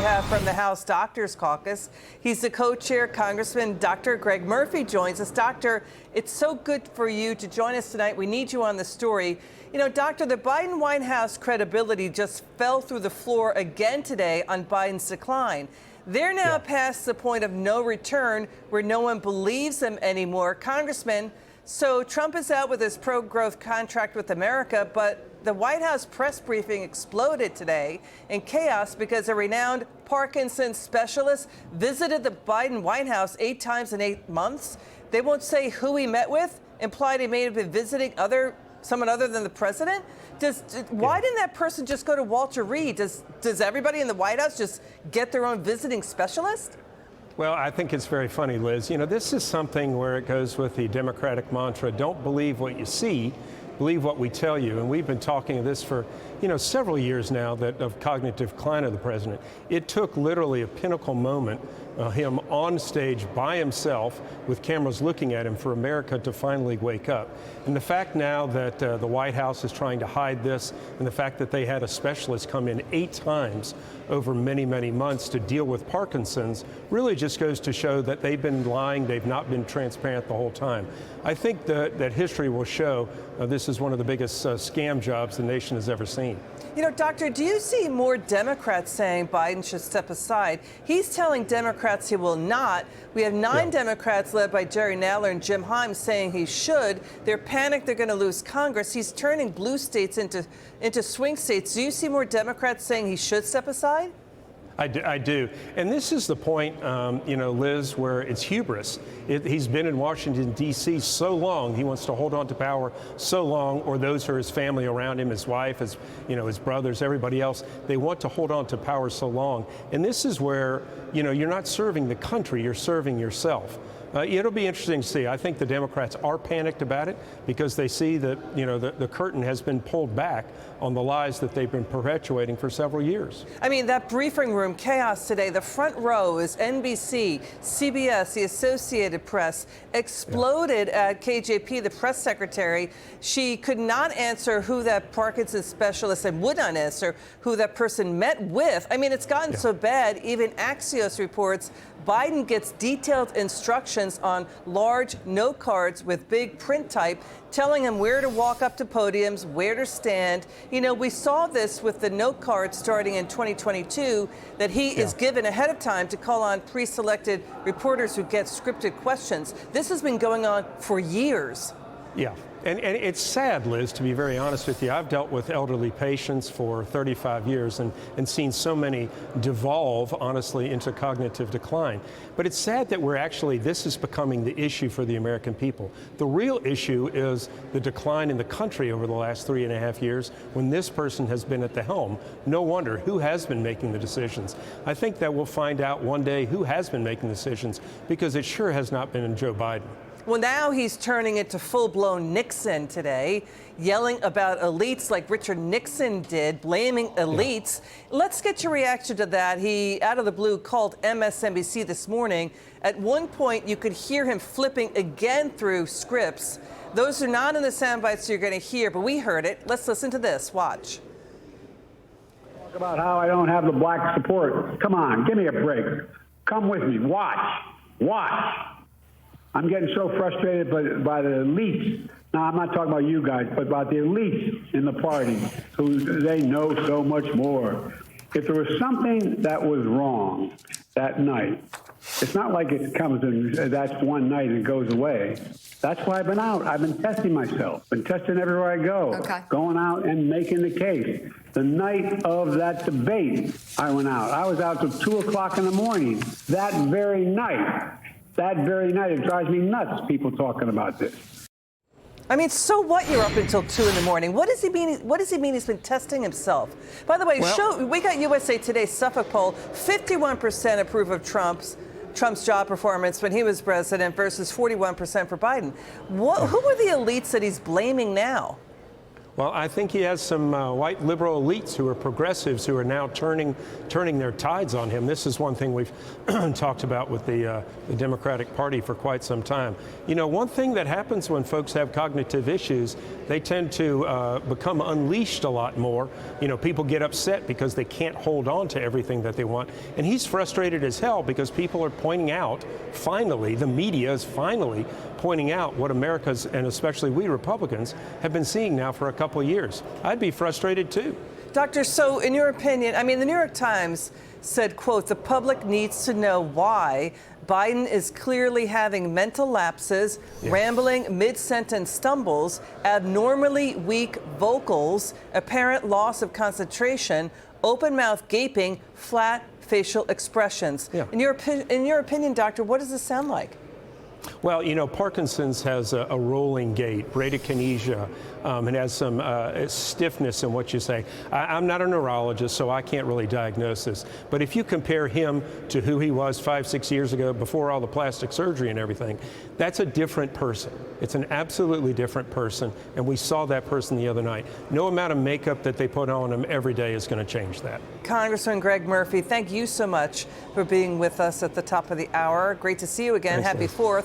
have from the House Doctors Caucus. He's the co-chair, Congressman Dr. Greg Murphy joins us. Doctor, it's so good for you to join us tonight. We need you on the story. You know, Doctor, the Biden White House credibility just fell through the floor again today on Biden's decline. They're now past the point of no return where no one believes them anymore. Congressman, so Trump is out with his pro-growth contract with America, but the White House press briefing exploded today in chaos because a renowned Parkinson specialist visited the Biden White House 8 times in 8 months. They won't say who he met with, implied he may have been visiting someone other than the president. Why didn't that person just go to Walter Reed? Does everybody in the White House just get their own visiting specialist? Well, I think it's very funny, Liz. You know, this is something where it goes with the Democratic mantra, don't believe what you see, believe what we tell you. And we've been talking of this for, several years now, that of cognitive decline of the president. It took literally a pinnacle moment, him on stage by himself with cameras looking at him, for America to finally wake up. And the fact now that the White House is trying to hide this, and the fact that they had a specialist come in 8 times over many, many months to deal with Parkinson's really just goes to show that they've been lying. They've not been transparent the whole time. I think that history will show this is one of the biggest scam jobs the nation has ever seen. You know, Doctor, do you see more Democrats saying Biden should step aside? He's telling Democrats he will not. We have 9 Democrats led by Jerry Nadler and Jim Himes saying he should. They're panicked they're going to lose Congress. He's turning blue states into swing states. Do you see more Democrats saying he should step aside? I do. And this is the point, Liz, where it's hubris. He's been in Washington, D.C. so long. He wants to hold on to power so long, or those who are his family around him, his wife, his brothers, everybody else. They want to hold on to power so long. And this is where, you're not serving the country, you're serving yourself. It'll be interesting to see. I think the Democrats are panicked about it because they see that, the curtain has been pulled back on the lies that they've been perpetuating for several years. I mean, that briefing room chaos today, the front row is NBC, CBS, the Associated Press, exploded at KJP, the press secretary. She could not answer who that Parkinson specialist, and would not answer who that person met with. I mean, it's gotten so bad, even Axios reports Biden gets detailed instructions on large note cards with big print type, telling him where to walk up to podiums, where to stand. We saw this with the note cards starting in 2022 that he is given ahead of time to call on pre-selected reporters who get scripted questions. This has been going on for years. Yeah. And it's sad, Liz, to be very honest with you. I've dealt with elderly patients for 35 years and seen so many devolve, honestly, into cognitive decline. But it's sad that this is becoming the issue for the American people. The real issue is the decline in the country over the last 3.5 years when this person has been at the helm. No wonder. Who has been making the decisions? I think that we'll find out one day who has been making decisions, because it sure has not been Joe Biden. Well, now he's turning into full-blown Nixon today, yelling about elites like Richard Nixon did, blaming elites. Let's get your reaction to that. He, out of the blue, called MSNBC this morning. At one point, you could hear him flipping again through scripts. Those are not in the sound bites you're going to hear, but we heard it. Let's listen to this. Watch. Talk about how I don't have the black support. Come on, give me a break. Come with me. Watch. I'm getting so frustrated by the elites. Now, I'm not talking about you guys, but about the elites in the party, who they know so much more. If there was something that was wrong that night, it's not like it comes and that's one night and it goes away. That's why I've been out. I've been testing myself, been testing everywhere I go, going out and making the case. The night of that debate, I went out. I was out till 2 o'clock in the morning that very night. It drives me nuts, people talking about this. I mean, so what you're up until 2 in the morning? What does he mean? What does he mean he's been testing himself? By the way, we got USA Today's Suffolk poll. 51% approve of Trump's job performance when he was president versus 41% for Biden. Who are the elites that he's blaming now? Well, I think he has some white liberal elites who are progressives who are now turning their tides on him. This is one thing we've talked about with the Democratic Party for quite some time. You know, one thing that happens when folks have cognitive issues, they tend to become unleashed a lot more. You know, people get upset because they can't hold on to everything that they want. And he's frustrated as hell because people are pointing out, finally, the media is finally pointing out what America's, and especially we Republicans, have been seeing now for a couple of years. I'd be frustrated too. Doctor, so in your opinion, I mean, the New York Times said, quote, the public needs to know why Biden is clearly having mental lapses, rambling mid-sentence stumbles, abnormally weak vocals, apparent loss of concentration, open mouth gaping, flat facial expressions. Yeah. In your opinion, doctor, what does this sound like? Well, you know, Parkinson's has a rolling gait, bradykinesia. It has some stiffness in what you say. I'm not a neurologist, so I can't really diagnose this. But if you compare him to who he was 5-6 years ago, before all the plastic surgery and everything, that's a different person. It's an absolutely different person, and we saw that person the other night. No amount of makeup that they put on him every day is going to change that. Congressman Greg Murphy, thank you so much for being with us at the top of the hour. Great to see you again. Thanks, Happy 4th.